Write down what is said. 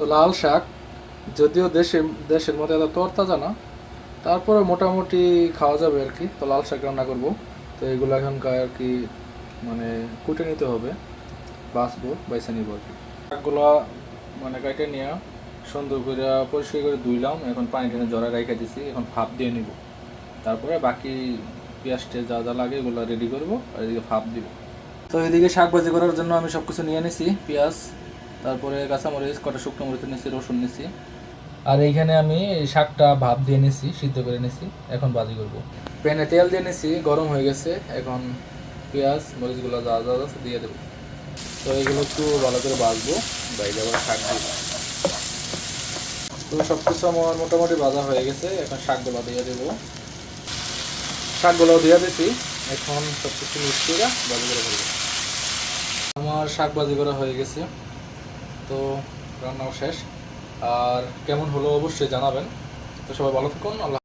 তো লাল শাক যদিও দেশের মধ্যে এত তরতাজা না, তারপরে মোটামুটি খাওয়া যাবে আর কি। তো লাল শাক রান্না করব। তো এগুলো এখনকার আর কি মানে কুটে নিতে হবে, বাইছে নিব আর কি। শাকগুলো মানে কাটে নিয়ে সুন্দর করে পরিষ্কার করে ধুইলাম, এখন পানি টেনে জড়ায় রেখে দিছি, এখন ভাপ দিয়ে নিব। তারপরে বাকি পেঁয়াজটে যা যা লাগে এগুলো রেডি করব, আর এদিকে ভাপ দিব। তো এদিকে শাক ভাজি করার জন্য আমি সব কিছু নিয়ে নিছি, পেঁয়াজ, তারপরে কাঁচামরিচ, কটা শুকনো মরিচ নিছি, রসুন নিছি। আর এইখানে আমি শাকটা ভাপ দিয়ে নিছি, সিদ্ধ করে নিছি, এখন ভাজি করব। প্যানে তেল দিয়ে নিছি, গরম হয়ে গেছে, এখন পেঁয়াজ মরিচগুলো যা যা আছে দিয়ে দেবো। তো এগুলো একটু ভালো করে ভাজবো, বাইরে আবার শাক দিব। তো সব কিছু আমার মোটামুটি ভাজা হয়ে গেছে, এখন শাকগুলো দিয়ে দেবো। শাকগুলো দিয়ে দিছি, এখন সব কিছু মিক্স করে ভাজি করে ফেলবো। আমার শাক ভাজি করা হয়ে গেছে, তো রান্নাও শেষ। আর কেমন হলো অবশ্যই জানাবেন। তো সবাই ভালো থাকুন। আল্লাহ।